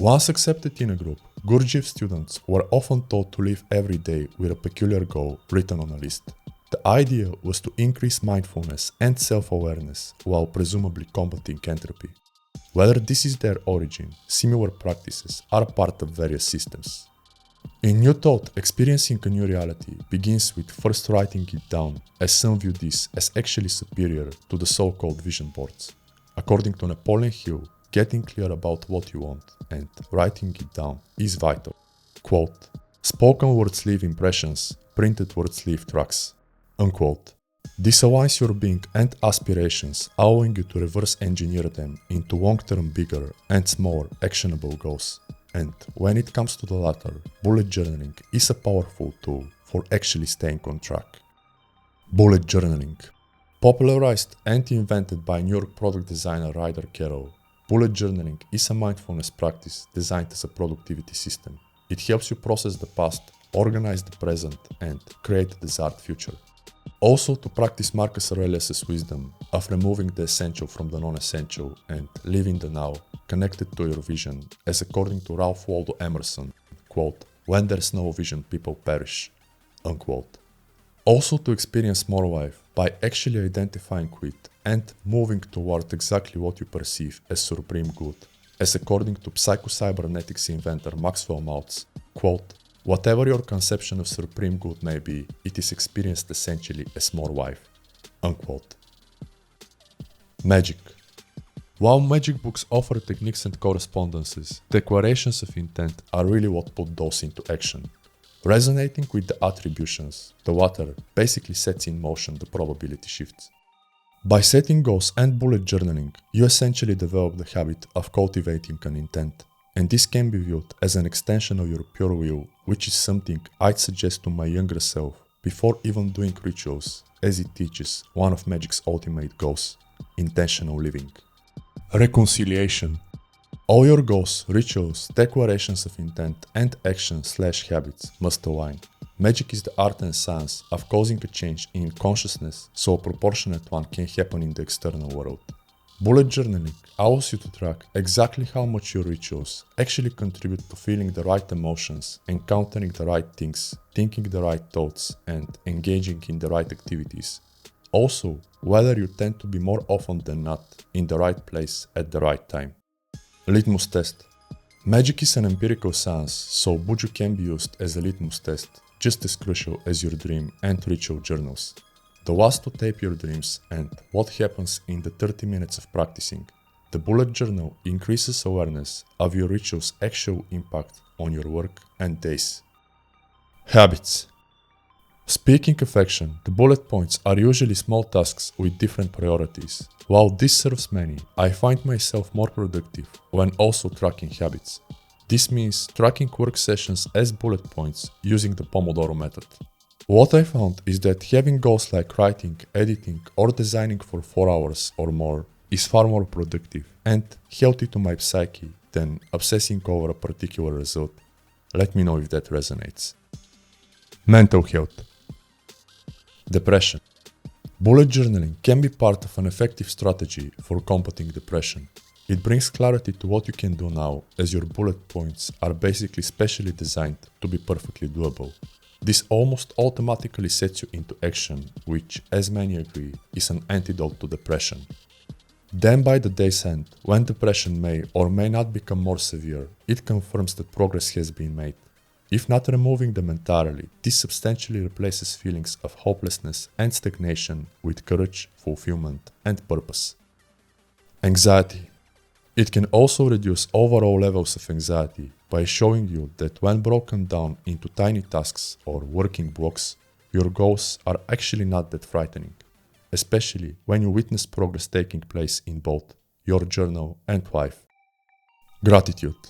Once accepted in a group, Gurdjieff students were often taught to live every day with a peculiar goal written on a list. The idea was to increase mindfulness and self-awareness while presumably combating entropy. Whether this is their origin, similar practices are part of various systems. In New Thought, experiencing a new reality begins with first writing it down, as some view this as actually superior to the so-called vision boards. According to N.Hill, getting clear about what you want and writing it down is vital. Quote, spoken words leave impressions, printed words leave tracks. Unquote. This aligns your being and aspirations, allowing you to reverse engineer them into long-term bigger and smaller actionable goals. And when it comes to the latter, bullet journaling is a powerful tool for actually staying on track. Bullet journaling. Popularized and invented by New York product designer Ryder Carroll, bullet journaling is a mindfulness practice designed as a productivity system. It helps you process the past, organize the present, and create a desired future. Also to practice Marcus Aurelius' wisdom of removing the essential from the non-essential and living the now, connected to your vision, as according to Ralph Waldo Emerson, quote, when there's no vision, people perish, unquote. Also to experience more life by actually identifying with and moving toward exactly what you perceive as supreme good, as according to psychocybernetics inventor Maxwell Maltz, quote, whatever your conception of supreme good may be, it is experienced essentially as more life, unquote. Magick. While magic books offer techniques and correspondences, declarations of intent are really what put those into action. Resonating with the attributions, the latter basically sets in motion the probability shifts. By setting goals and bullet journaling, you essentially develop the habit of cultivating an intent, and this can be viewed as an extension of your pure will, which is something I'd suggest to my younger self before even doing rituals, as it teaches one of Magick's ultimate goals, intentional living. Reconciliation. All your goals, rituals, declarations of intent, and actions/habits must align. Magick is the art and science of causing a change in consciousness so a proportionate one can happen in the external world. Bullet journaling allows you to track exactly how much your rituals actually contribute to feeling the right emotions, encountering the right things, thinking the right thoughts, and engaging in the right activities. Also, whether you tend to be more often than not in the right place at the right time. Litmus Test. Magick is an empirical science, so Buju can be used as a litmus test, just as crucial as your dream and ritual journals. The last to tape your dreams and what happens in the 30 minutes of practicing. The bullet journal increases awareness of your ritual's actual impact on your work and days. Habits. Speaking of action, the bullet points are usually small tasks with different priorities. While this serves many, I find myself more productive when also tracking habits. This means tracking work sessions as bullet points using the Pomodoro method. What I found is that having goals like writing, editing, or designing for 4 hours or more is far more productive and healthy to my psyche than obsessing over a particular result. Let me know if that resonates. Mental health. Depression. Bullet journaling can be part of an effective strategy for combating depression. It brings clarity to what you can do now, as your bullet points are basically specially designed to be perfectly doable. This almost automatically sets you into action, which, as many agree, is an antidote to depression. Then by the day's end, when depression may or may not become more severe, it confirms that progress has been made. If not removing them entirely, this substantially replaces feelings of hopelessness and stagnation with courage, fulfillment, and purpose. Anxiety. It can also reduce overall levels of anxiety by showing you that when broken down into tiny tasks or working blocks, your goals are actually not that frightening, especially when you witness progress taking place in both your journal and life. Gratitude.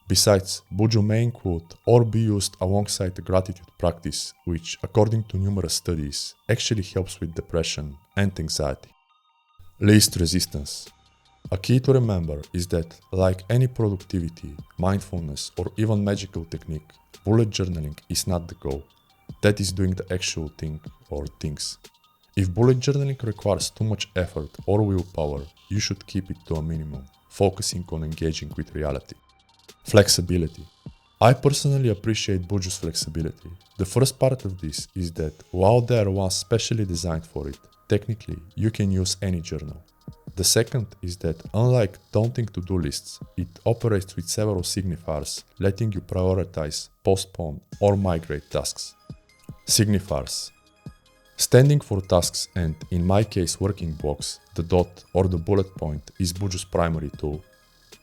Besides, Buju may include or be used alongside the gratitude practice, which, according to numerous studies, actually helps with depression and anxiety. Least resistance. A key to remember is that, like any productivity, mindfulness, or even magical technique, bullet journaling is not the goal. That is doing the actual thing or things. If bullet journaling requires too much effort or willpower, you should keep it to a minimum, focusing on engaging with reality. Flexibility. I personally appreciate Buju's flexibility. The first part of this is that while there was specially designed for it, technically you can use any journal. The second is that unlike daunting to-do lists, it operates with several signifiers, letting you prioritize, postpone, or migrate tasks. Signifiers. Standing for tasks and, in my case, working blocks, the dot or the bullet point is Buju's primary tool.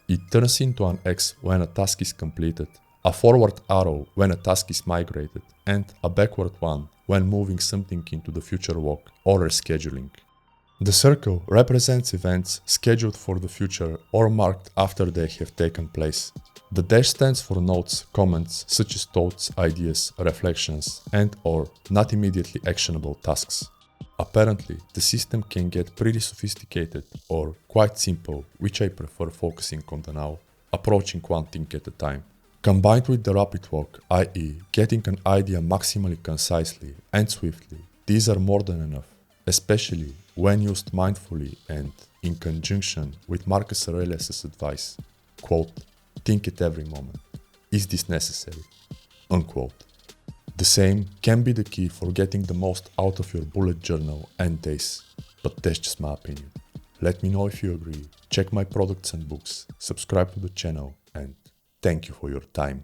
It turns into an X when a task is completed, a forward arrow when a task is migrated, and a backward one when moving something into the future walk or rescheduling. The circle represents events scheduled for the future or marked after they have taken place. The dash stands for notes, comments such as thoughts, ideas, reflections, and/or not immediately actionable tasks. Apparently, the system can get pretty sophisticated or quite simple, which I prefer focusing on the now, approaching one thing at a time. Combined with the rapid walk, i.e. getting an idea maximally concisely and swiftly, these are more than enough, especially when used mindfully and in conjunction with Marcus Aurelius' advice, quote, think at every moment, is this necessary, unquote. The same can be the key for getting the most out of your bullet journal and days, but that's just my opinion. Let me know if you agree, check my products and books, subscribe to the channel, and thank you for your time.